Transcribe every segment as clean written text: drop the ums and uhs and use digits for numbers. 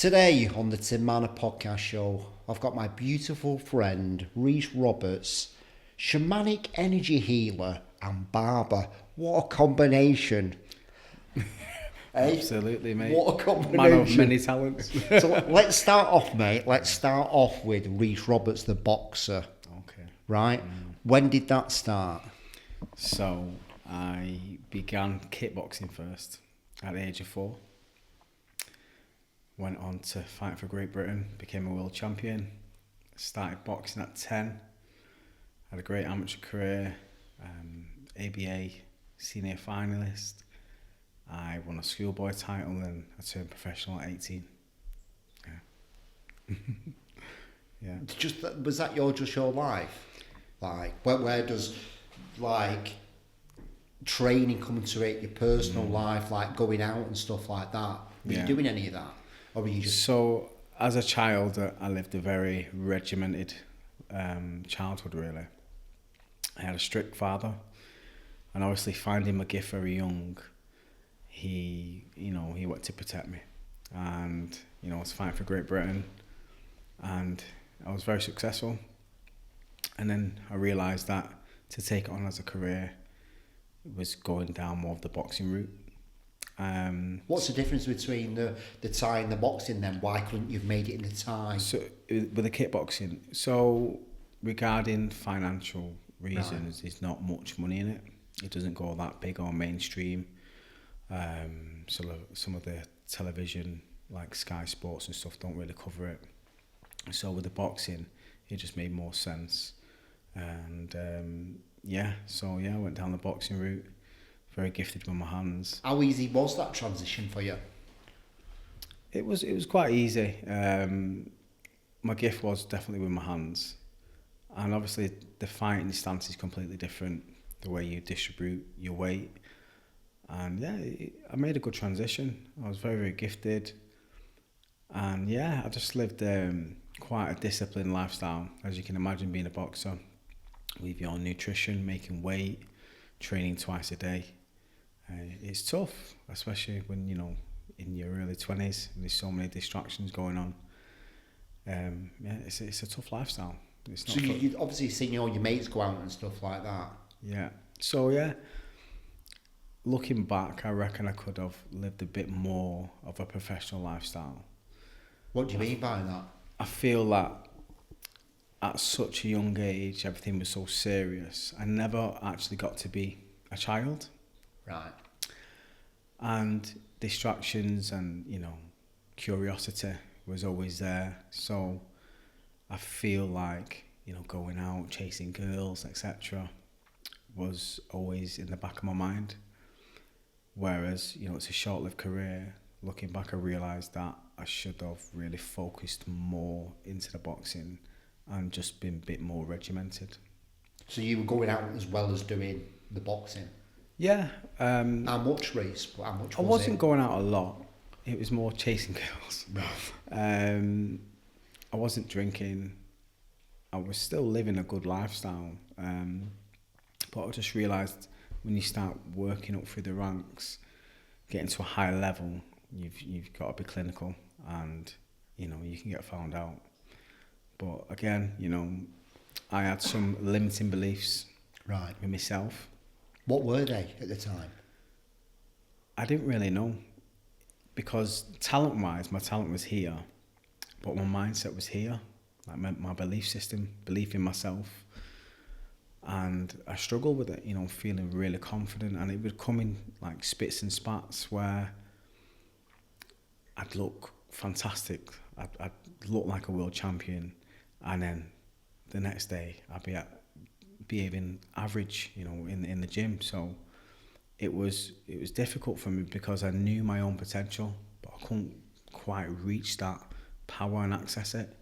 Today on the Tim Marner podcast show, I've got my beautiful friend Rhys Roberts, Shamanic energy healer and Barber. What a combination! Absolutely, mate. What a combination. Man of many talents. So let's start off, mate. Let's start off with Rhys Roberts, the boxer. Okay. Right? When did that start? So I began kickboxing first at the age of 4. Went on to fight for Great Britain, became a world champion. Started boxing at 10. Had a great amateur career, ABA senior finalist. I won a schoolboy title and I turned professional at 18. Yeah. Yeah. Was that your life? Like, where does training come into it? Your personal life, like going out and stuff like that. Were you doing any of that, or were you just? So as a child, I lived a very regimented childhood. Really, I had a strict father, and obviously finding my gift very young. He wanted to protect me, and I was fighting for Great Britain, and I was very successful. And then I realised that to take it on as a career was going down more of the boxing route. What's the difference between the Thai and the boxing then? Why couldn't you have made it in the Thai? So with the kickboxing, so regarding financial reasons, there's not much money in it. It doesn't go that big or mainstream. So some of the television like Sky Sports and stuff don't really cover it. So with the boxing, it just made more sense. And I went down the boxing route. Very gifted with my hands. How easy was that transition for you? It was quite easy. My gift was definitely with my hands, and obviously the fighting stance is completely different. The way you distribute your weight. And I made a good transition. I was very, very gifted. And I just lived quite a disciplined lifestyle, as you can imagine, being a boxer, with your nutrition, making weight, training twice a day. It's tough, especially when, in your early 20s, and there's so many distractions going on. It's a tough lifestyle. It's not. So you've obviously seen all your mates go out and stuff like that. Yeah. So, looking back, I reckon I could have lived a bit more of a professional lifestyle. What do you mean by that? I feel that at such a young age, everything was so serious. I never actually got to be a child. Right. And distractions and, curiosity was always there. So I feel like, going out, chasing girls, etc. was always in the back of my mind. Whereas, it's a short-lived career. Looking back, I realised that I should have really focused more into the boxing and just been a bit more regimented. So you were going out as well as doing the boxing? Yeah. How much, Rhys? How much? I wasn't going out a lot. It was more chasing girls. Right. I wasn't drinking. I was still living a good lifestyle. But I just realised when you start working up through the ranks, getting to a higher level, you've got to be clinical, and you can get found out. But again, I had some limiting beliefs with myself. What were they at the time? I didn't really know, because talent-wise, my talent was here, but my mindset was here, like my belief system, belief in myself. And I struggled with it, feeling really confident, and it would come in like spits and spats where I'd look fantastic, I'd look like a world champion, and then the next day I'd be behaving average, in the gym. So it was difficult for me because I knew my own potential, but I couldn't quite reach that power and access it,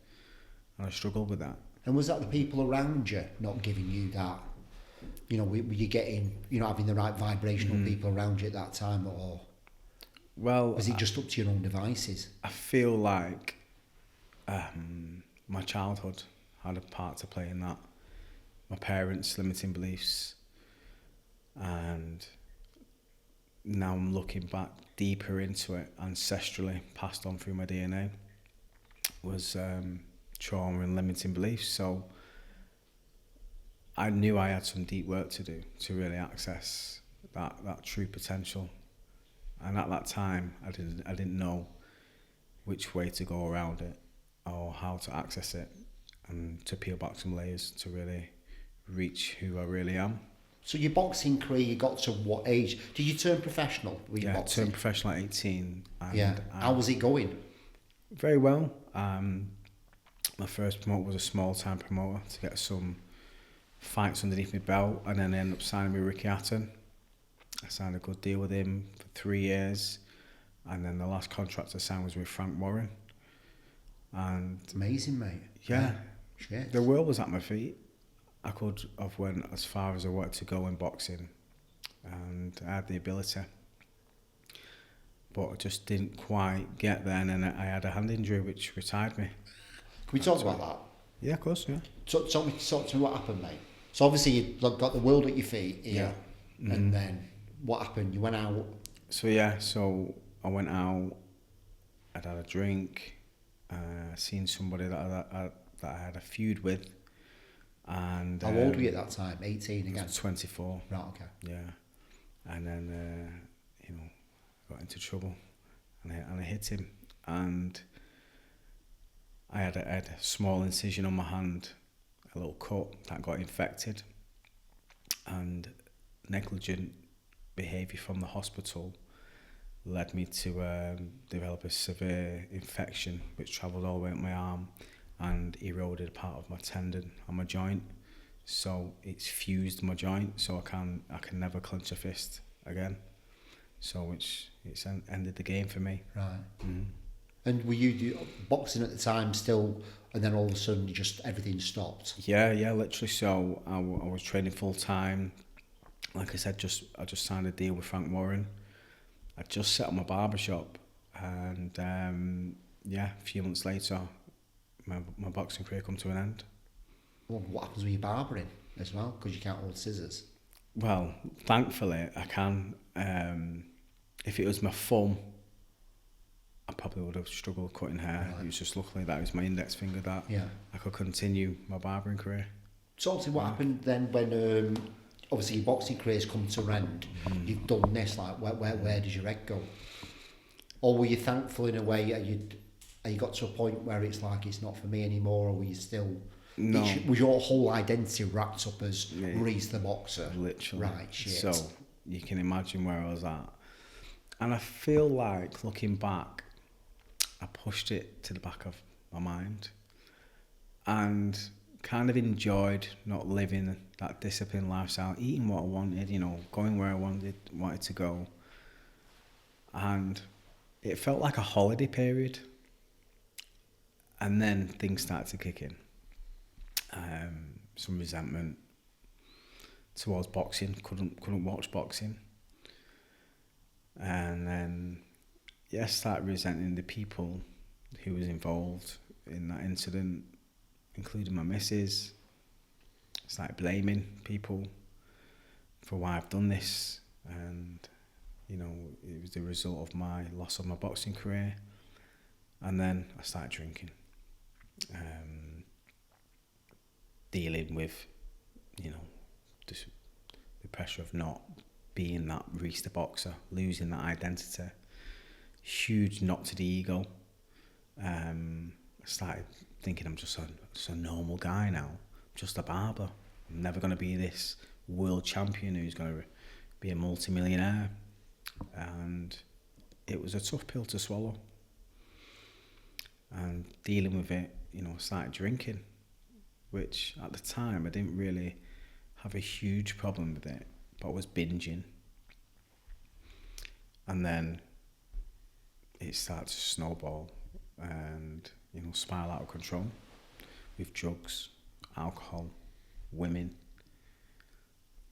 and I struggled with that. And was that the people around you not giving you that? Were you getting, having the right vibrational people around you at that time, or was it just up to your own devices? I feel like my childhood had a part to play in that. My parents' limiting beliefs, and now I'm looking back deeper into it, ancestrally passed on through my DNA. was trauma and limiting beliefs. So I knew I had some deep work to do to really access that true potential. And at that time, I didn't know which way to go around it or how to access it and to peel back some layers to really reach who I really am. So your boxing career, you got to what age? Did you turn professional with your Yeah, I boxing? turned professional at 18. And Yeah. How was it going? Very well. My first promoter was a small-time promoter to get some fights underneath my belt, and then I ended up signing with Ricky Hatton. I signed a good deal with him for 3 years, and then the last contract I signed was with Frank Warren. And It's amazing, mate. yeah, Shit. the world was at my feet. I could have went as far as I wanted to go in boxing, and I had the ability, but I just didn't quite get there, and then I had a hand injury which retired me. Can we talk about that? Yeah, of course, yeah. Talk to me what happened, mate. So obviously you got the world at your feet here, and then what happened? You went out. So yeah, so I went out. I'd had a drink. Seen somebody that I had a feud with, and How old were you at that time? 18 again. 24. Right. Okay. Yeah, and then got into trouble, and I hit him, and I had a small incision on my hand, a little cut that got infected, and negligent behaviour from the hospital led me to develop a severe infection which travelled all the way up my arm and eroded part of my tendon on my joint. So it's fused my joint, so I can never clench a fist again. So it's ended the game for me. Right. And were you boxing at the time still, and then all of a sudden everything stopped? Yeah, literally. So I was training full time. Like I said, I just signed a deal with Frank Warren. I just set up my barber shop, and a few months later, my boxing career come to an end. Well, what happens with your barbering as well? Because you can't hold scissors. Well, thankfully I can. If it was my thumb, I probably would have struggled cutting hair. Right. It was just luckily that it was my index finger that I could continue my barbering career. So obviously what happened then when obviously your boxing career's come to an end, you've done this, like where does your head go? Or were you thankful in a way that you got to a point where it's like it's not for me anymore, or were you still... No. Was your whole identity wrapped up as Rhys the boxer? Literally. Right, shit. So you can imagine where I was at. And I feel like, looking back, I pushed it to the back of my mind and kind of enjoyed not living that disciplined lifestyle, eating what I wanted, going where I wanted to go. And it felt like a holiday period. And then things started to kick in. Some resentment towards boxing, couldn't watch boxing. And then, started resenting the people who was involved in that incident, including my missus. Started blaming people for why I've done this, and it was the result of my loss of my boxing career. And then I started drinking, dealing with just the pressure of not being that Rhys the boxer, losing that identity, huge knock to the ego. I started thinking I'm just a normal guy now, just a barber. I'm never going to be this world champion who's going to be a multi-millionaire. And it was a tough pill to swallow. And dealing with it, I started drinking, which at the time I didn't really have a huge problem with it, but I was binging. And then it started to snowball and, spiral out of control with drugs, alcohol, women.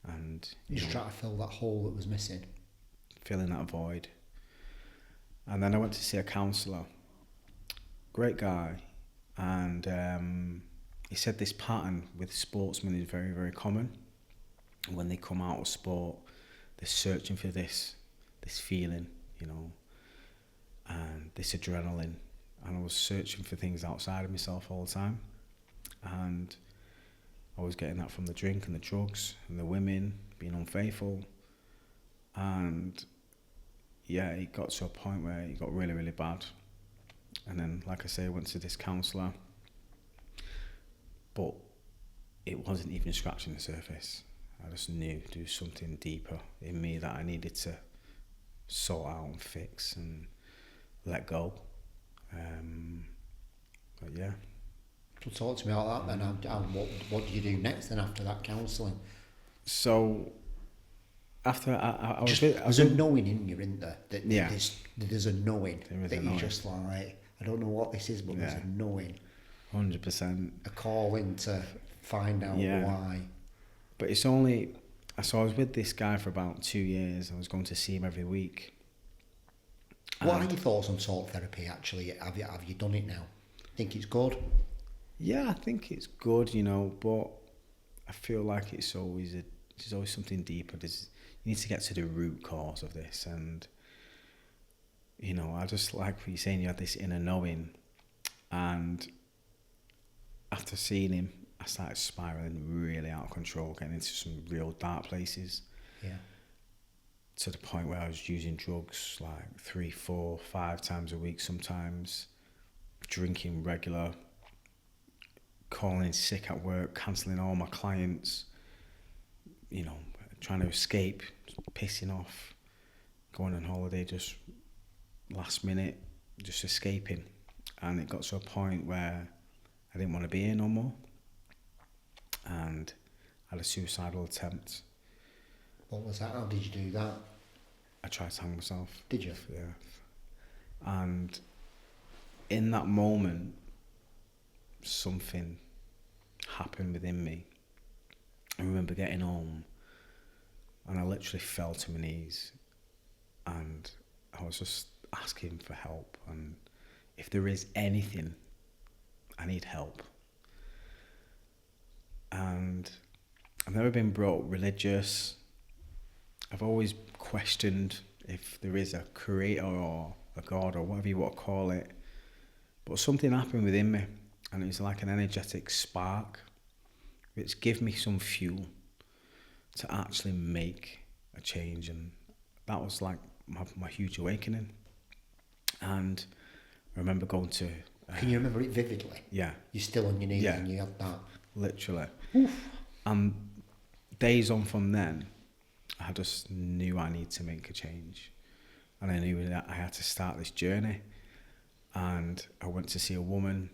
And You just try to fill that hole that was missing. Filling that void. And then I went to see a counsellor, great guy, and he said this pattern with sportsmen is very, very common. When they come out of sport, they're searching for this feeling, and this adrenaline, and I was searching for things outside of myself all the time, and I was getting that from the drink and the drugs and the women, being unfaithful, and yeah, it got to a point where it got really, really bad. And then, like I say, I went to this counsellor, but it wasn't even scratching the surface. I just knew there was something deeper in me that I needed to sort out and fix and let go. But yeah. So talk to me about that then. What do you do next then after that counselling? So after I was... There's a knowing in you, isn't there? That Yeah. There's a knowing. There is that a you're knowing. just like, I don't know what this is, but there's a knowing. 100%. A calling to find out why. But it's only... So I was with this guy for about 2 years. I was going to see him every week. What are your thoughts on talk therapy, actually? Have you done it now? Think it's good? Yeah, I think it's good, you know, but I feel like there's always something deeper. You need to get to the root cause of this, and you know, I just like what you're saying. You had this inner knowing, and after seeing him, I started spiraling really out of control, getting into some real dark places. Yeah. To the point where I was using drugs like 3, 4, 5 times a week sometimes, drinking regular, calling in sick at work, cancelling all my clients, you know, trying to escape, pissing off, going on holiday just last minute, just escaping. And it got to a point where I didn't want to be here no more, and I had a suicidal attempt. What was that? How did you do that? I tried to hang myself. Did you? Yeah. And in that moment, something happened within me. I remember getting home and I literally fell to my knees and I was just asking for help, and if there is anything, I need help. And I've never been brought religious. I've always questioned if there is a creator or a God or whatever you want to call it. But something happened within me, and it was like an energetic spark which gave me some fuel to actually make a change. And that was like my huge awakening. And I remember going to... Can you remember it vividly? Yeah. You're still on your knees and you had that? Literally. Oof. And days on from then, I just knew I need to make a change, and I knew that I had to start this journey. And I went to see a woman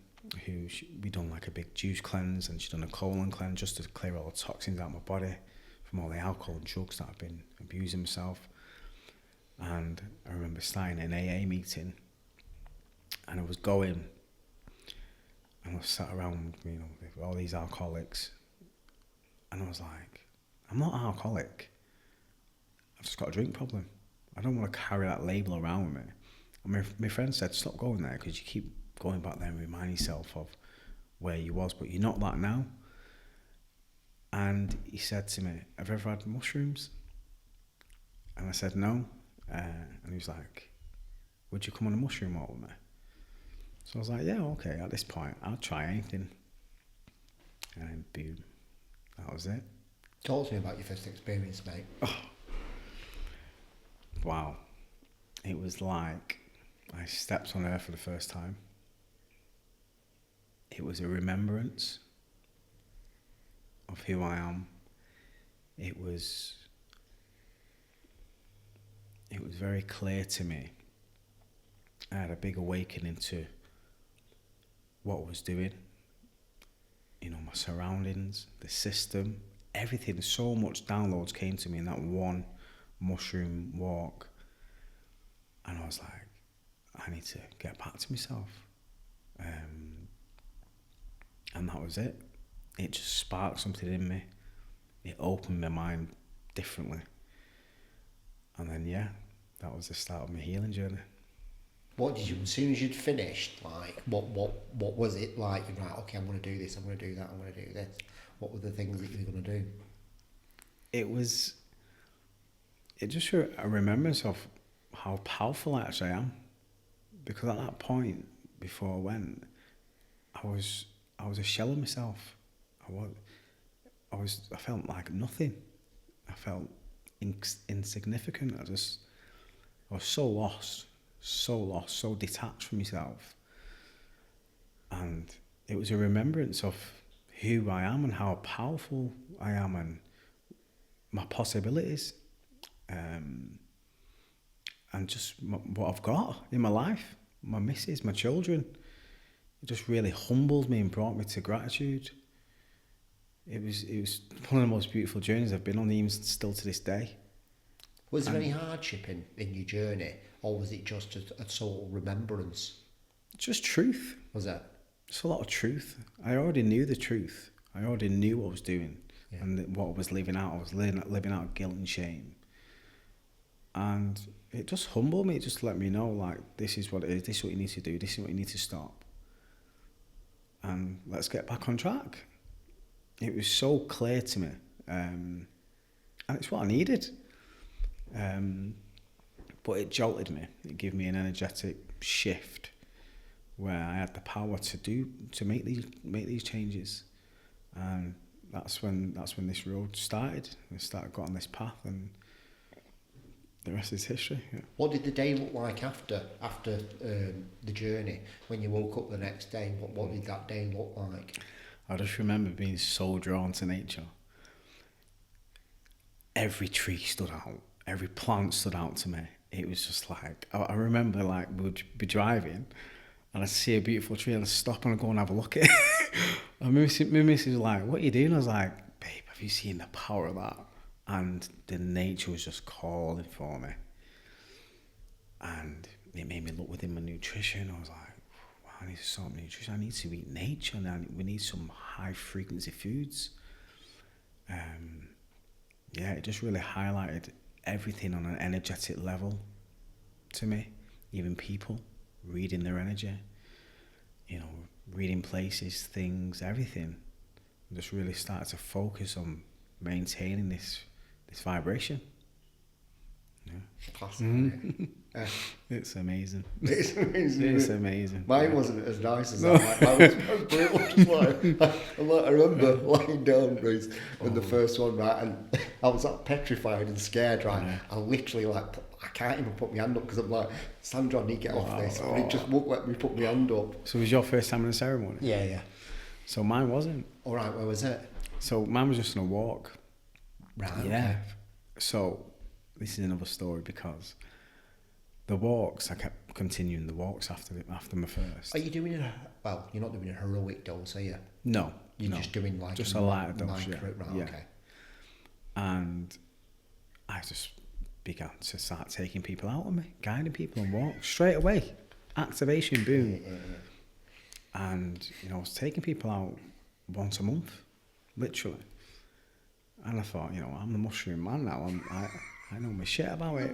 who we done like a big juice cleanse, and she done a colon cleanse just to clear all the toxins out of my body from all the alcohol and drugs that I've been abusing myself. And I remember starting an AA meeting, and I was going, and I was sat around, you know, with all these alcoholics, and I was like, I'm not alcoholic. I've just got a drink problem. I don't want to carry that label around with me. And my friend said, stop going there because you keep going back there and remind yourself of where you was, but you're not that now. And he said to me, have you ever had mushrooms? And I said, no. And he was like, would you come on a mushroom walk with me? So I was like, yeah, okay, at this point, I'll try anything. And then boom, that was it. Talk to me about your first experience, mate. Oh. Wow. It was like I stepped on earth for the first time. It was a remembrance of who I am. It was very clear to me. I had a big awakening to what I was doing, you know, my surroundings, the system, everything. So much downloads came to me in that one mushroom walk, and I was like, I need to get back to myself, and that was it. It just sparked something in me. It opened my mind differently, and then that was the start of my healing journey. What did you, as soon as you'd finished, like, what was it like? You're like, okay, I'm going to do this, I'm going to do that, I'm going to do this. What were the things that you were going to do? It just a remembrance of how powerful I actually am. Because at that point, before I went, I was a shell of myself. I felt like nothing. I felt insignificant. I was so lost, so detached from myself. And it was a remembrance of who I am and how powerful I am and my possibilities. And just what I've got in my life, my missus, my children. It just really humbled me and brought me to gratitude. It was one of the most beautiful journeys I've been on, even still to this day. Was there any hardship in your journey, or was it just a total remembrance? Just truth. Was it? Just a lot of truth. I already knew the truth. I already knew what I was doing and what I was living out. I was living out guilt and shame. And it just humbled me. It just let me know, like, this is what it is. This is what you need to do. This is what you need to stop. And let's get back on track. It was so clear to me. And it's what I needed. But it jolted me. It gave me an energetic shift where I had the power to make these changes. And that's when this road started. I got on this path, and the rest is history. Yeah. What did the day look like after the journey? When you woke up the next day, what did that day look like? I just remember being so drawn to nature. Every tree stood out. Every plant stood out to me. It was just like, I remember, like, we'd be driving and I'd see a beautiful tree and I'd stop and I'd go and have a look at it. And my missus was like, what are you doing? I was like, babe, have you seen the power of that? And the nature was just calling for me. And it made me look within my nutrition. I was like, wow, I need to sort my nutrition. I need to eat nature now. We need some high frequency foods. It just really highlighted everything on an energetic level to me. Even people, reading their energy, reading places, things, everything. I just really started to focus on maintaining this vibration. Yeah. Classic. It's amazing. It's amazing. It's amazing. Mine wasn't as nice as that. Mine was brutal. I remember lying down, Rhys, when the first one, right, and I was like petrified and scared, right. Yeah. I literally, like, I can't even put my hand up because I'm like, Sandra, I need to get off this. But it just won't let me put my hand up. So it was your first time in a ceremony? Yeah. So mine wasn't. All right, where was it? So mine was just on a walk. Right. Yeah. Okay. So this is another story because the walks, I kept continuing the walks after my first. Are you doing you're not doing a heroic dose, are you? No. You're just doing like just a lighter dose, right, yeah. Okay. And I just began to start taking people out with me, guiding people on walks straight away. Activation, boom. Yeah. And, I was taking people out once a month, literally. And I thought, I'm the mushroom man now. I know my shit about it.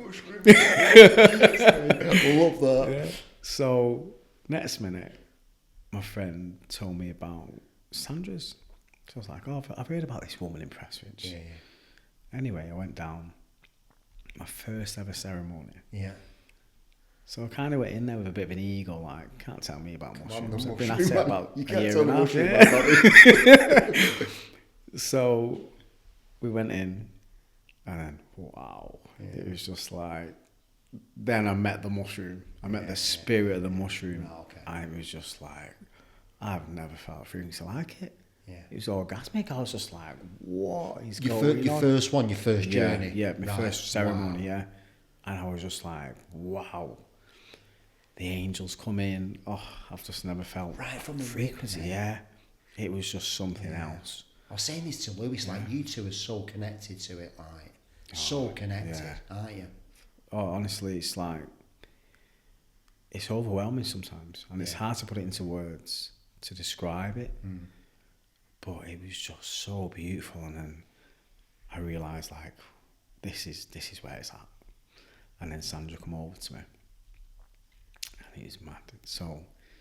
I love that. Yeah. So, next minute, my friend told me about Sandra's. So I was like, I've heard about this woman in Prestwich. Yeah. Anyway, I went down. My first ever ceremony. Yeah. So I kind of went in there with a bit of an ego, like, can't tell me about mushrooms. I've been at it about you a can't year tell and a half. Yeah. So we went in, and then, wow, it was just like, then I met the mushroom. I met the spirit of the mushroom. Oh, okay. And it was just like, I've never felt a feeling like it. Yeah. It was orgasmic. I was just like, what is your going on? Your first one, your first journey. Yeah, my first ceremony, yeah. And I was just like, wow. The angels come in. Oh, I've just never felt right from the frequency. Yeah, it was just something else. I was saying this to Lewis, like, you two are so connected to it, like, so connected, aren't you? Oh, honestly, it's like, it's overwhelming sometimes, and it's hard to put it into words to describe it. But it was just so beautiful, and then I realised, like, this is where it's at. And then Sandra come over to me. And it was mad. So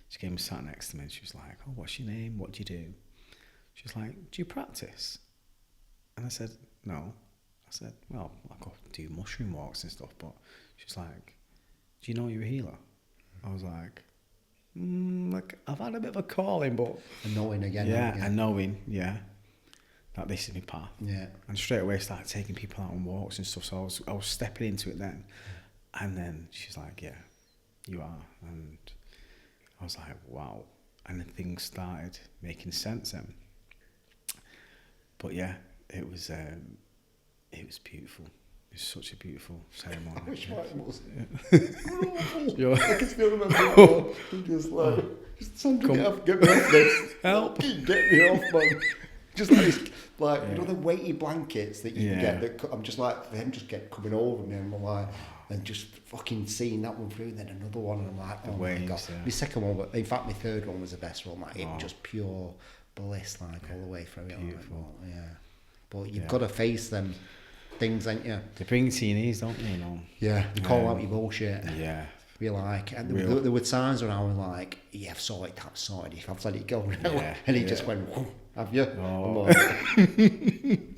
she came and sat next to me and she was like, oh, what's your name? What do you do? She was like, do you practice? And I said, no. I said, well, I go do mushroom walks and stuff. But she was like, do you know you're a healer? I was like, Like I've had a bit of a calling, but And knowing again. yeah, and knowing, that this is my path. Yeah. And straight away started taking people out on walks and stuff. So I was stepping into it then, and then she's like, "Yeah, you are," and I was like, "Wow," and then things started making sense then. But yeah, it was beautiful. It was such a beautiful ceremony. I wish mine was. You're- I can still remember it. I'm just like, Sandra, get me off this. Help. Get me off, man. Just like this, like, you know, the weighty blankets that you can Yeah. get. That I'm just like, them just get coming over me, and I'm like, and just fucking seeing that one through, and then another one, and I'm like, oh my god. Yeah. My second one, in fact, my third one was the best one. Like, it Oh. was just pure bliss, like all the way through. Beautiful. Yeah. But you've got to face them things, ain't you? They bring you to your knees, don't they? You know. Yeah. You call out your bullshit. Yeah. Be like, and Real. there were times when I was like, yeah, I've sorted that, sorted it, I've let it go now. Yeah, And he just went, whoa, have you? Oh. I'm like,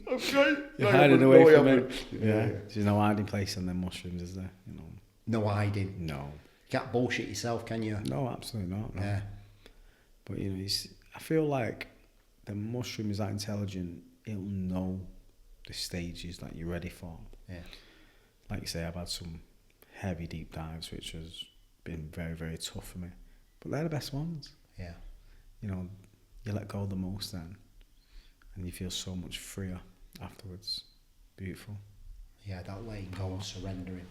okay. You're hiding away from it. it. Yeah. There's no hiding place on them mushrooms, is there? You know. No hiding. No. You can't bullshit yourself, can you? No, absolutely not. No. Yeah. But you know, I feel like the mushroom is that intelligent. It'll know the stages that you're ready for. Yeah. Like you say, I've had some heavy deep dives, which has been very, very tough for me. But they're the best ones. Yeah. You know, you let go the most then, and you feel so much freer afterwards. Beautiful. Yeah, that letting go and surrendering.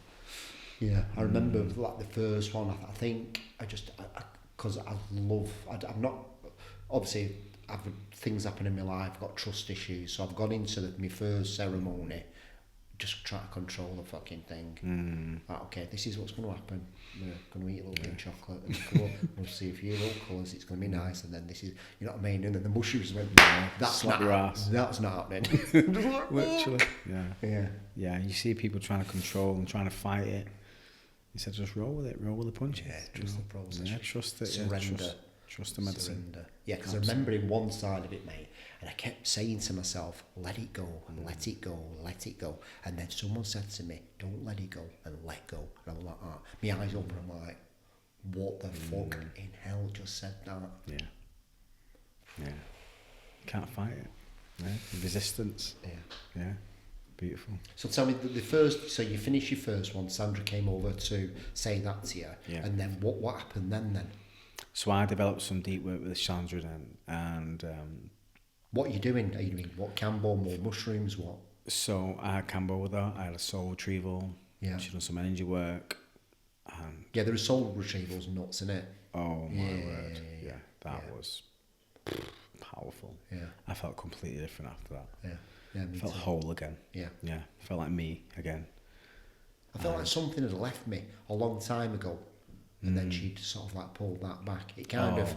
Yeah, I remember like the first one. I think because I'm not obviously I've had things happen in my life. I've got trust issues, so I've gone into my first ceremony just trying to control the fucking thing. Like, okay, this is what's going to happen. We're going to eat a little bit of chocolate and come up, we'll see a few little colours. It's going to be nice, and then this is, you know what I mean. And then the mushrooms went. That's Slap not. your ass. That's not happening. Just like, Literally. Yeah. Yeah. Yeah, you see people trying to control and trying to fight it. He said, just roll with it, roll with the punches. Yeah, trust the process. Yeah, trust it. Surrender. Yeah, trust the medicine. Surrender. Yeah, because I remember in one side of it, mate, and I kept saying to myself, let it go, let it go, let it go. And then someone said to me, don't let it go, and let go. And I was like, oh. My eyes open, I'm like, what the fuck in hell just said that? Yeah. Yeah. Can't fight it. Yeah. Resistance. Yeah. Yeah. Beautiful. So tell me, the first, so you finished your first one, Sandra came over to say that to you, and then what happened then? So I developed some deep work with Sandra then, and what are you doing? Are you doing what, Cambo, more mushrooms, what? so I had Cambo with her, I had a soul retrieval, she done some energy work, and yeah, there are soul retrievals nuts in it. oh my word, that was powerful. Yeah. I felt completely different after that. Yeah. Yeah, me Felt too. whole again. Yeah. Yeah, felt like me again. I felt like something had left me a long time ago, and then she'd sort of like pulled that back. It kind of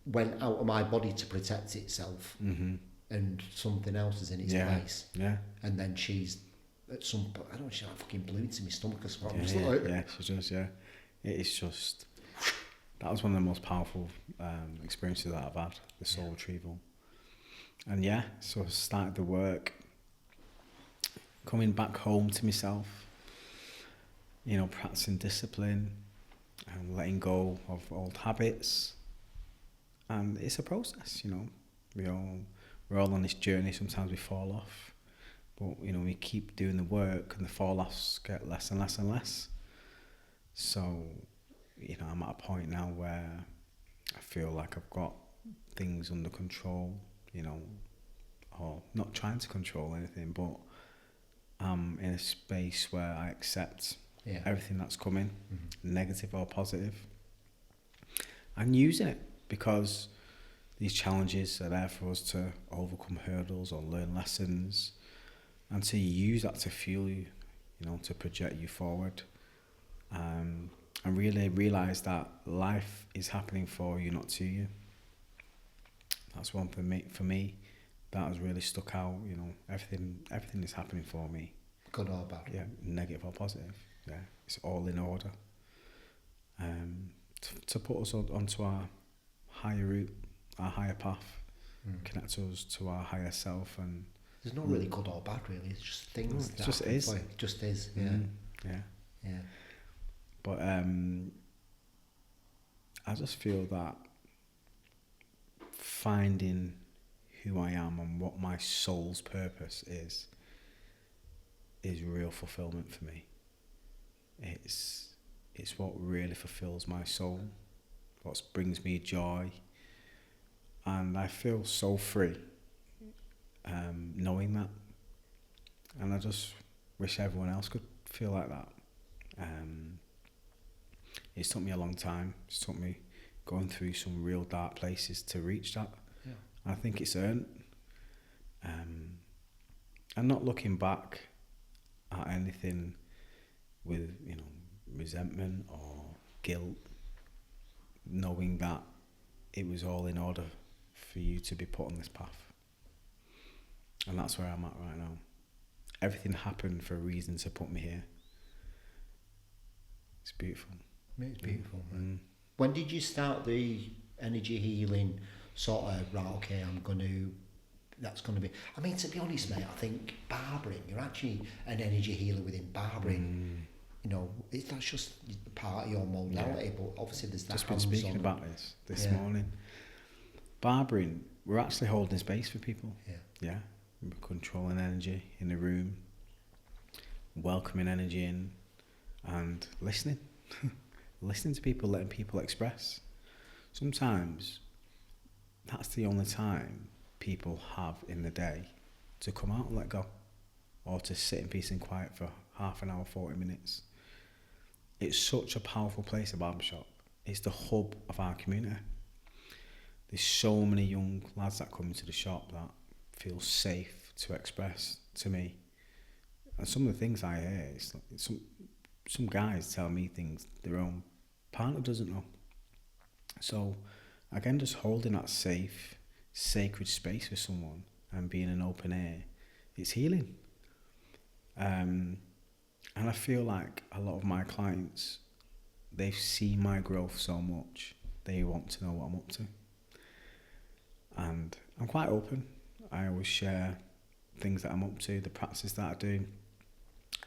went out of my body to protect itself, and something else is in its place. Yeah. And then she's at some point, I don't know, she like fucking blew into my stomach or something. I'm just like, she does. Yeah, it is just that was one of the most powerful experiences that I've had. The soul retrieval. And so I started the work, coming back home to myself, you know, practicing discipline and letting go of old habits. And it's a process, you know. We're all on this journey. Sometimes we fall off, but you know, we keep doing the work, and the fall-offs get less and less and less. So, you know, I'm at a point now where I feel like I've got things under control. You know, or not trying to control anything, but I'm in a space where I accept everything that's coming, negative or positive, and using it, because these challenges are there for us to overcome hurdles or learn lessons, and to use that to fuel you, you know, to project you forward, and really realise that life is happening for you, not to you. That's one for me that has really stuck out. You know, everything is happening for me. good or bad. Yeah, negative or positive. Yeah, it's all in order. To put us onto our higher route, our higher path, connect us to our higher self, and there's not really good or bad, really. It's just things. It just is. It just is. Yeah. Yeah. Yeah. But I just feel that finding who I am and what my soul's purpose is real fulfillment for me. It's what really fulfills my soul, what brings me joy, and I feel so free knowing that. And I just wish everyone else could feel like that. It's took me a long time. It's took me going through some real dark places to reach that. Yeah. I think it's earned. And not looking back at anything with, resentment or guilt, knowing that it was all in order for you to be put on this path. And that's where I'm at right now. Everything happened for a reason to put me here. It's beautiful. It's beautiful, man. When did you start the energy healing sort of, right, okay, that's going to be... I mean, to be honest, mate, I think barbering, you're actually an energy healer within barbering. That's just part of your modality, but obviously there's that just been speaking about this morning. Barbering, we're actually holding space for people. Yeah. We're controlling energy in the room, welcoming energy in, and listening. Listening to people, letting people express. Sometimes that's the only time people have in the day to come out and let go, or to sit in peace and quiet for half an hour, 40 minutes. It's such a powerful place, a barbershop. It's the hub of our community. There's so many young lads that come into the shop that feel safe to express to me. And some of the things I hear, it's like some guys tell me things their own partner doesn't know. So again, just holding that safe, sacred space for someone and being an open air, it's healing. And I feel like a lot of my clients, they've seen my growth so much, they want to know what I'm up to. And I'm quite open. I always share things that I'm up to, the practices that I do,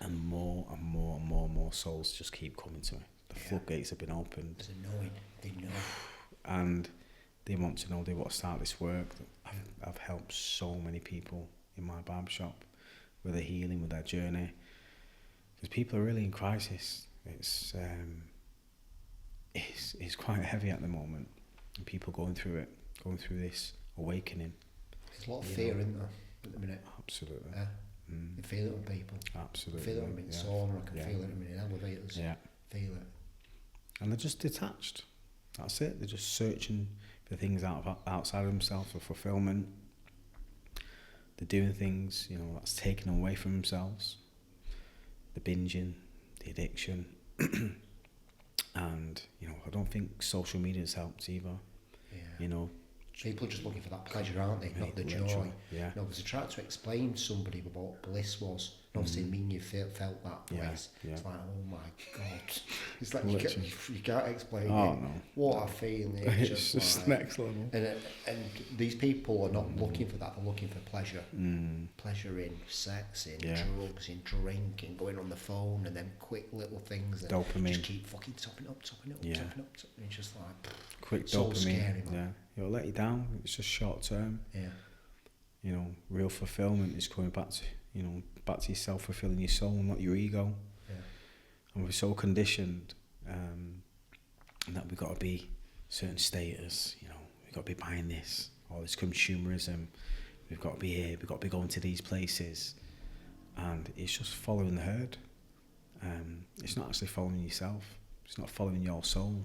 and more and more and more and more souls just keep coming to me. The floodgates have been opened. It's annoying. They know. And they want to know, they want to start this work. I've helped so many people in my barbershop with their healing, with their journey. Because people are really in crisis. It's quite heavy at the moment. And people going through this awakening. There's a lot of fear in there at the minute. Absolutely. Yeah. You feel it on people. Absolutely. I feel it in sauna, I can feel it in elevators. Yeah. Feel it. And they're just detached. That's it. They're just searching for things outside of themselves for fulfillment. They're doing things, that's taken away from themselves. The binging, the addiction. And, I don't think social media has helped either. Yeah. People are just looking for that pleasure, aren't they? Not the joy. Yeah. Because I tried to explain to somebody what bliss was. And obviously, me and you felt that bliss. Yeah. It's like, oh my God. It's like you can't explain what I feel. It's just like, next level. And these people are not looking for that. They're looking for pleasure. Pleasure in sex, in drugs, in drink, and going on the phone, and then quick little things that dopamine. Just keep fucking topping up. And it's just like quick so dopamine. Scary, man. It'll let you down. It's just short term. Yeah. Real fulfillment is coming back to back to yourself, fulfilling your soul, not your ego. Yeah. And we're so conditioned that we've got to be certain status. We've got to be buying this, all this consumerism. We've got to be here. We've got to be going to these places, and it's just following the herd. It's not actually following yourself. It's not following your soul.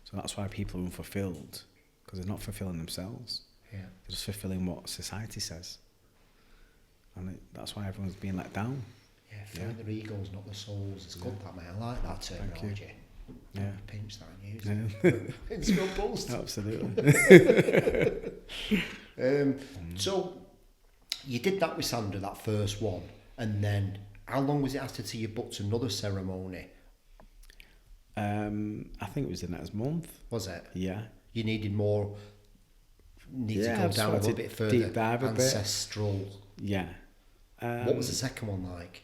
So that's why people are unfulfilled, because they're not fulfilling themselves. Yeah. They're just fulfilling what society says. And that's why everyone's being let down. Yeah, filling their egos, not their souls. It's good, that, mate. I like that terminology. Yeah. Pinch that and use it. Instagram post. Absolutely. So, you did that with Sandra, that first one, and then how long was it after till you booked another ceremony? I think it was the next month. Was it? Yeah. You needed more... to go down a little bit further. Deep dive a ancestral. Yeah. What was the second one like?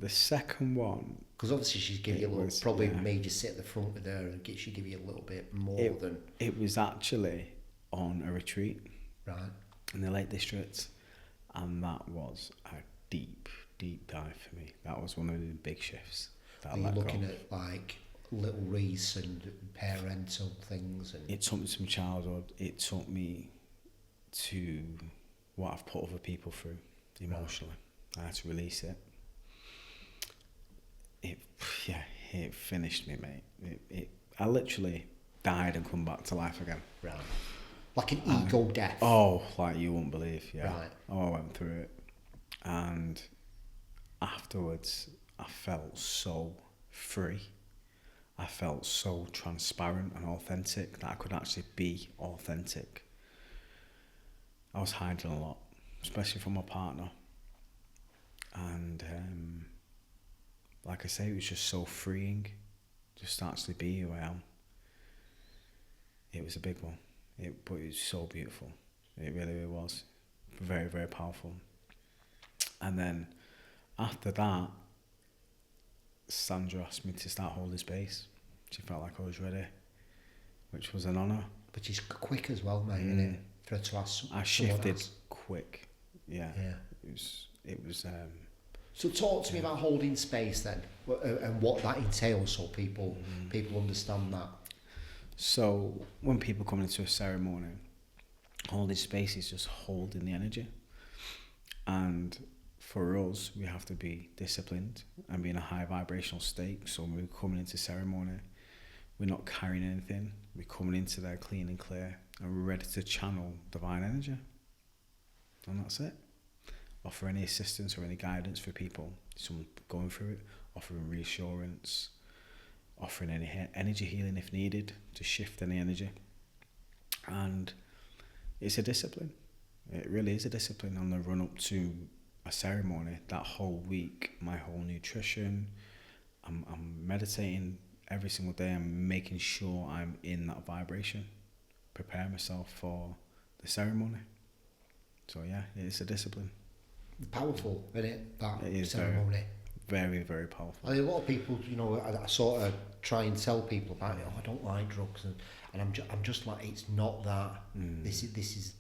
The second one... Because obviously she's giving you a little... Probably made you sit at the front with her and she give you a little bit more than... It was actually on a retreat. Right. In the Lake District. And that was a deep, deep dive for me. That was one of the big shifts. Are you looking at like little Rhys and parental things? And it took me to my childhood. It took me to what I've put other people through emotionally. Right. I had to release it. It finished me, mate. I literally died and come back to life again. Right. Like an ego death. Oh, like you won't believe, yeah. Right. Oh, I went through it. And afterwards, I felt so free. I felt so transparent and authentic that I could actually be authentic. I was hiding a lot, especially from my partner. And like I say, it was just so freeing just to actually be who I am. It was a big one. But it was so beautiful. It really was. Very, very powerful. And then after that, Sandra asked me to start holding space. She felt like I was ready, which was an honour. But she's quick as well, mate, isn't it? For her to ask I shifted quick. Yeah. It was. So talk to me about holding space then, and what that entails, so people understand that. So when people come into a ceremony, holding space is just holding the energy. And for us, we have to be disciplined and be in a high vibrational state. So when we're coming into ceremony, we're not carrying anything. We're coming into there clean and clear, and we're ready to channel divine energy. And that's it. Offer any assistance or any guidance for people, someone going through it, offering reassurance, offering any energy healing if needed to shift any energy. And it's a discipline. It really is a discipline on the run up to a ceremony. That whole week, my whole nutrition, I'm meditating every single day. I'm making sure I'm in that vibration, prepare myself for the ceremony. So yeah, it's a discipline. Powerful, isn't it? That it is ceremony. Very, very powerful. A lot of people, I sort of try and tell people about it. Oh, I don't like drugs, and I'm just like, it's not that. This is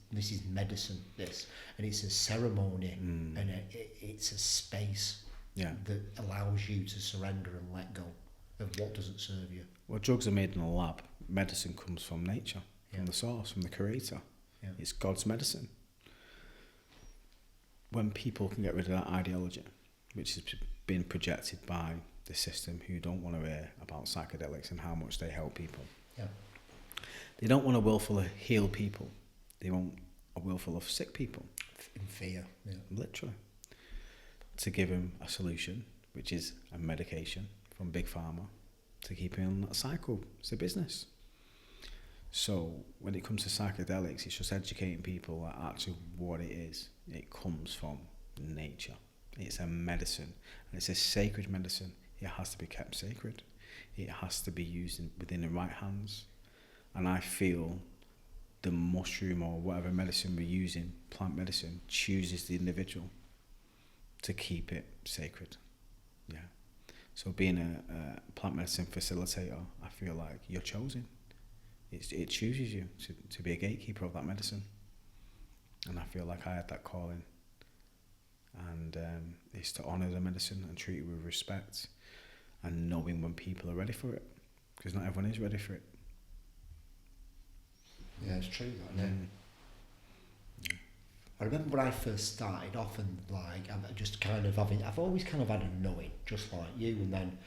medicine. And it's a ceremony, and it's a space that allows you to surrender and let go of what doesn't serve you. Well, drugs are made in a lab. Medicine comes from nature, from the source, from the creator. Yeah. It's God's medicine. When people can get rid of that ideology, which has been projected by the system who don't want to hear about psychedelics and how much they help people. Yeah. They don't want a will full of healed people. They want a will full of sick people. In fear. Yeah. Literally. To give them a solution, which is a medication from Big Pharma, to keep in that cycle. It's a business. So when it comes to psychedelics, it's just educating people at actually what it is. It comes from nature. It's a medicine, and it's a sacred medicine. It has to be kept sacred. It has to be used within the right hands. And I feel the mushroom or whatever medicine we're using, plant medicine, chooses the individual to keep it sacred. Yeah. So being a plant medicine facilitator, I feel like you're chosen. It chooses you to be a gatekeeper of that medicine. And I feel like I had that calling. And it's to honour the medicine and treat it with respect and knowing when people are ready for it. Because not everyone is ready for it. Yeah, it's true, that, isn't it? I remember when I first started off, and like I've always kind of had a knowing, just like you, and then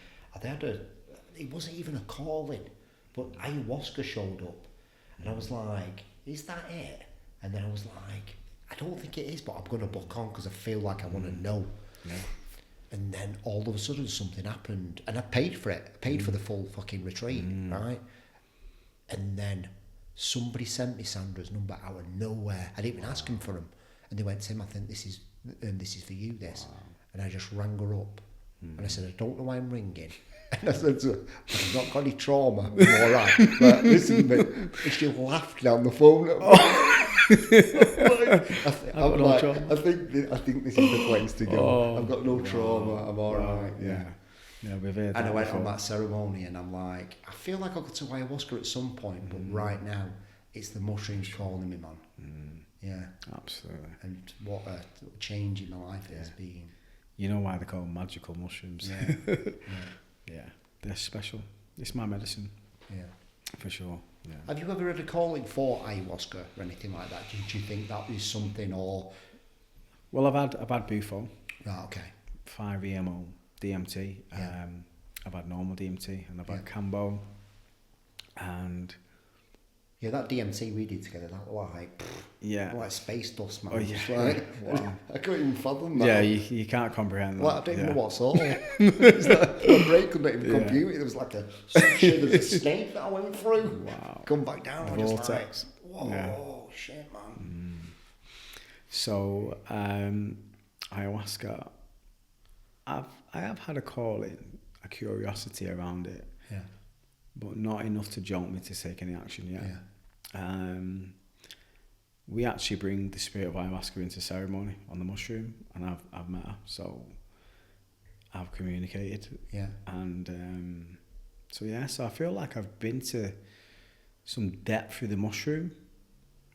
it wasn't even a calling, but ayahuasca showed up, and I was like, is that it? And then I was like, I don't think it is, but I'm going to book on because I feel like I want to know. Yeah. And then all of a sudden something happened, and I paid for it. I paid for the full fucking retreat, right? And then somebody sent me Sandra's number out of nowhere. I didn't even ask him for him. And they went, Tim, I think this is for you, this. Wow. And I just rang her up. And I said, I don't know why I'm ringing. And I said to her, I've not got any trauma. I'm all right. But listen to me. And she laughed down the phone. I think this is the place to go. I've got no trauma. I'm all right. Yeah, we've heard that. And I went before. on that ceremony, and I'm like, I feel like I got to ayahuasca at some point, but right now, it's the mushrooms calling me, man. Yeah, absolutely. And what a change in my life it has been. You know why they're called magical mushrooms? Yeah. Yeah, they're special. It's my medicine. Yeah, for sure. Yeah. Have you ever had a calling for ayahuasca or anything like that? Do you think that is something, or? Well, I've had Bufo. Right, okay. 5-EMO DMT. Yeah. I've had normal DMT, and I've had Cambo, and yeah, that DMT we did together, that like space dust, man. Oh, yeah. Wow. I couldn't even fathom that. Yeah, you can't comprehend that. Well, I don't even know what sort. It's like my brain couldn't even compute it. There was like a there's a snake that I went through. Wow. Come back down. I just like, whoa, yeah. shit, man. So, ayahuasca, I have had a calling, a curiosity around it. Yeah. But not enough to jolt me to take any action yet. Yeah. We actually bring the spirit of ayahuasca into ceremony on the mushroom, and I've met her, so I've communicated. Yeah. And so I feel like I've been to some depth through the mushroom,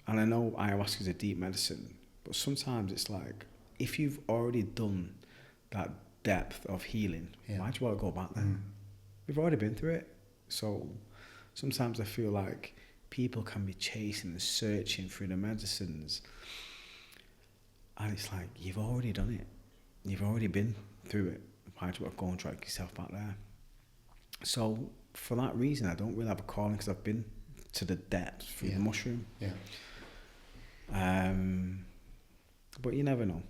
and I know ayahuasca is a deep medicine, but sometimes it's like, if you've already done that depth of healing, why do you want to go back there? We've already been through it. So sometimes I feel like people can be chasing and searching through the medicines, and it's like, you've already done it. You've already been through it. Why do you want to go and drag yourself back there? So for that reason, I don't really have a calling, because I've been to the depths through the mushroom. Yeah. But you never know.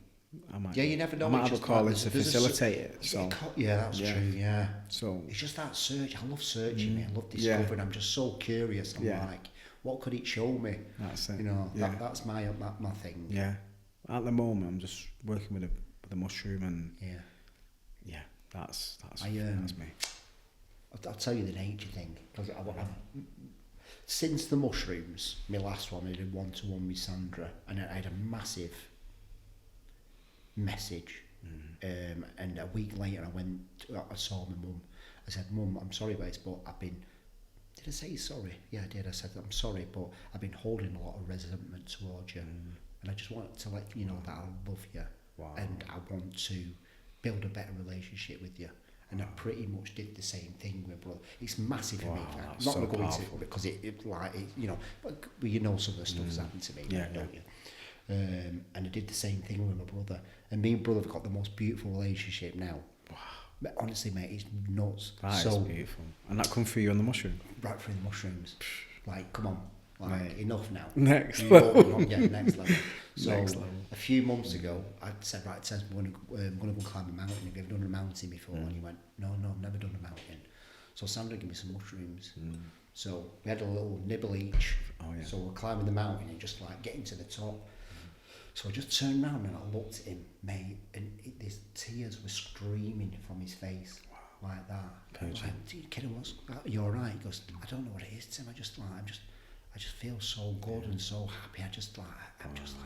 You never know. I might have a calling to facilitate it. So that's true. Yeah. So it's just that search. I love searching. I love discovering. I'm just so curious. I'm like, what could it show me? That's it. You know, that's my thing. Yeah. At the moment, I'm just working with the mushroom, and that's me. I'll tell you the nature thing, because since the mushrooms, my last one, I did 1-to-1 with Sandra, and I had a massive message, and a week later I saw my mum. I said, Mum, I'm sorry about this, but did I say sorry? Yeah, I did. I said, I'm sorry, but I've been holding a lot of resentment towards you, and I just wanted to let you know that I love you, and I want to build a better relationship with you. And I pretty much did the same thing with brother. It's massive for me. I'm not going to go into it because but you know some of the stuff that's happened to me, don't you? And I did the same thing with my brother. And me and brother have got the most beautiful relationship now. Wow. But honestly, mate, it's nuts. That is beautiful. And that come through you on the mushroom? Right through the mushrooms. Like, come on. Like, enough now. Next level. Next level. So, next level. a few months ago, I said, right, it says I'm going to go climb a mountain. Have you ever done a mountain before? And he went, no, I've never done a mountain. So Sandra gave me some mushrooms. So we had a little nibble each. Oh, yeah. So we're climbing the mountain and just like getting to the top. So I just turned around and I looked at him, mate, and his tears were streaming from his face. Like that. Like, dude, kidding, you all right? He goes, I don't know what it is, Tim. I just feel so good and so happy. I'm just like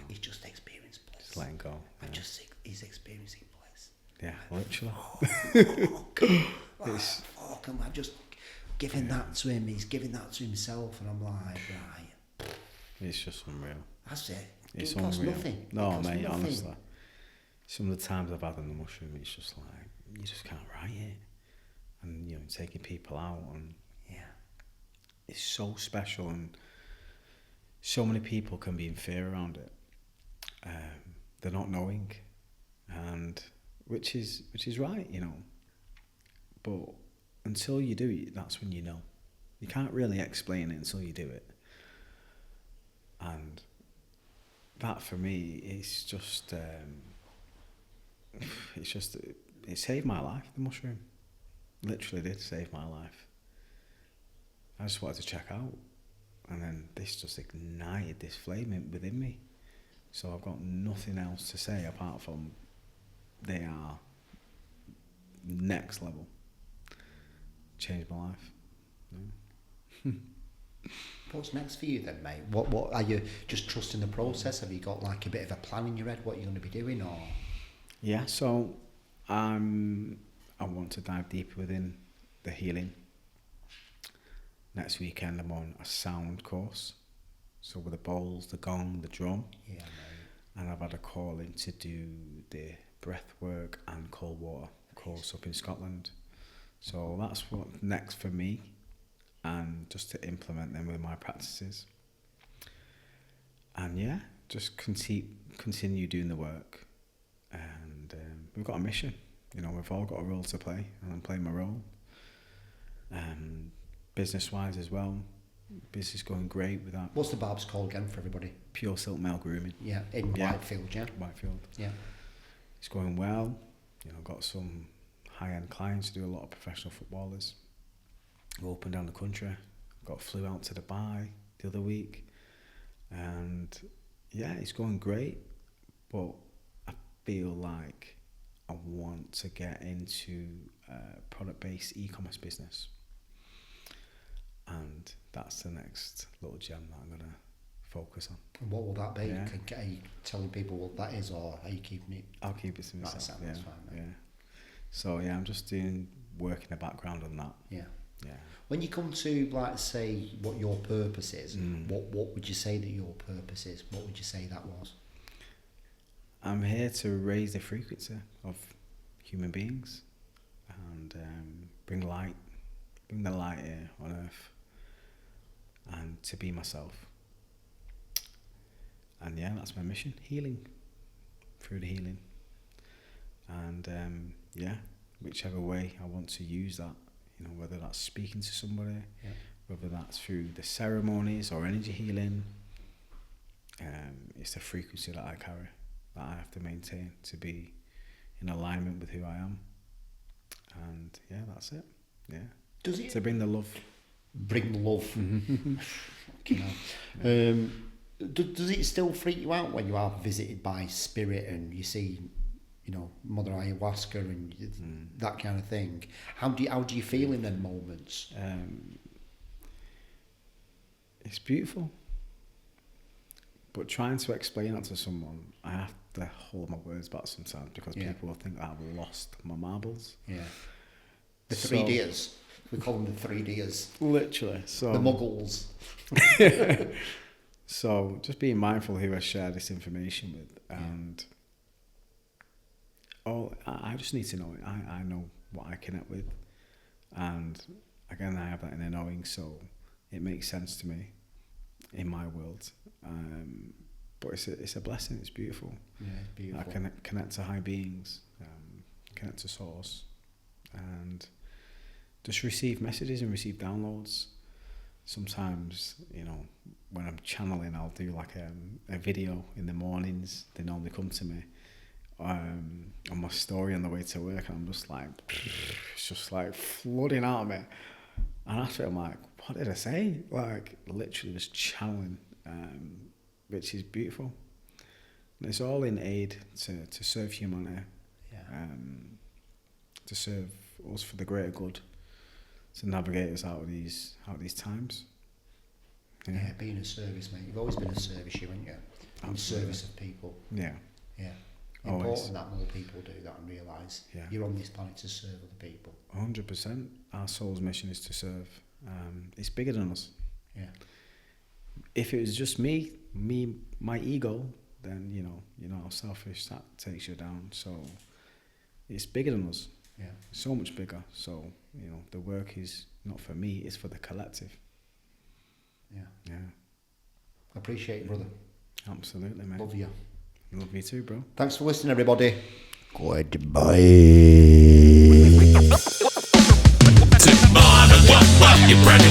he's just experienced bliss. Just letting go. He's experiencing bliss. Yeah, literally. I'm just giving that to him. He's giving that to himself, and I'm like, right. It's just unreal. That's it. It's it costs unreal. Nothing. No, mate, nothing. Honestly. Some of the times I've had on the mushroom, it's just like, you just can't write it. And, you know, taking people out, and it's so special, and so many people can be in fear around it. They're not knowing, and which is right, you know. But until you do it, that's when you know. You can't really explain it until you do it. And that for me is just, it saved my life, the mushroom. Literally did save my life. I just wanted to check out, and then this just ignited this flame within me. So I've got nothing else to say apart from they are next level. Changed my life. What's next for you then, mate? What are you just trusting the process? Have you got like a bit of a plan in your head what you're going to be doing, or? Yeah, so I want to dive deeper within the healing. Next weekend I'm on a sound course, so with the bowls, the gong, the drum. Yeah, mate. And I've had a call in to do the breath work and cold water course up in Scotland. So that's what's next for me, and just to implement them with my practices. And yeah, just continue doing the work. And we've got a mission. You know, we've all got a role to play, and I'm playing my role. Business-wise as well, business going great with that. What's the Barb's called again for everybody? Pure Silk Male Grooming. Yeah, in Whitefield, yeah? Whitefield. Yeah. It's going well. You know, got some high-end clients, do a lot of professional footballers. Go up and down the country. Flew out to Dubai the other week. And yeah, it's going great. But I feel like I want to get into a product-based e-commerce business. And that's the next little gem that I'm going to focus on. And what will that be? Yeah. Are you telling people what that is, or are you keeping it? I'll keep it to myself. That's fine, mate. Yeah. So yeah, I'm just doing work in the background on that. Yeah. Yeah. When you come to, like, say what your purpose is, what would you say that your purpose is? What would you say that was? I'm here to raise the frequency of human beings and bring the light here on earth, and to be myself. And yeah, that's my mission, healing, through the healing. And yeah, whichever way I want to use that, you know, whether that's speaking to somebody, whether that's through the ceremonies or energy healing, it's the frequency that I carry, that I have to maintain to be in alignment with who I am. And yeah, that's it. Yeah. Does it to bring the love? Bring love. You know. Does it still freak you out when you are visited by spirit and you see, you know, Mother Ayahuasca and that kind of thing? How do you feel in them moments? It's beautiful, but trying to explain that to someone, I have to hold my words back sometimes, because people will think I've lost my marbles. Yeah. The 3Ds. We call them the 3Ds. Literally. So the muggles. So just being mindful who I share this information with, and I just need to know it. I know what I connect with, and again, I have that inner knowing, so it makes sense to me in my world. But it's a blessing. It's beautiful. Yeah, it's beautiful. I can connect to high beings, connect to source, and just receive messages and receive downloads. Sometimes, you know, when I'm channeling, I'll do like a video in the mornings. They normally come to me on my story on the way to work, and I'm just like, it's just like flooding out of me. And after I'm like, what did I say? Like, literally just channeling, which is beautiful. And it's all in aid to serve humanity, to serve us for the greater good, to navigate us out of these times. Yeah, being a service, mate. You've always been a service, haven't you? In service of people. Yeah. Yeah. Always. Important that more people do that and realise you're on this planet to serve other people. 100%. Our soul's mission is to serve. It's bigger than us. Yeah. If it was just me, my ego, then you know how selfish that takes you down. So it's bigger than us. Yeah. So much bigger. So, you know, the work is not for me, it's for the collective. Yeah. Yeah. I appreciate you, brother. Absolutely, mate. Love you. Love you too, bro. Thanks for listening, everybody. Goodbye. Tim Marner, what, you ready?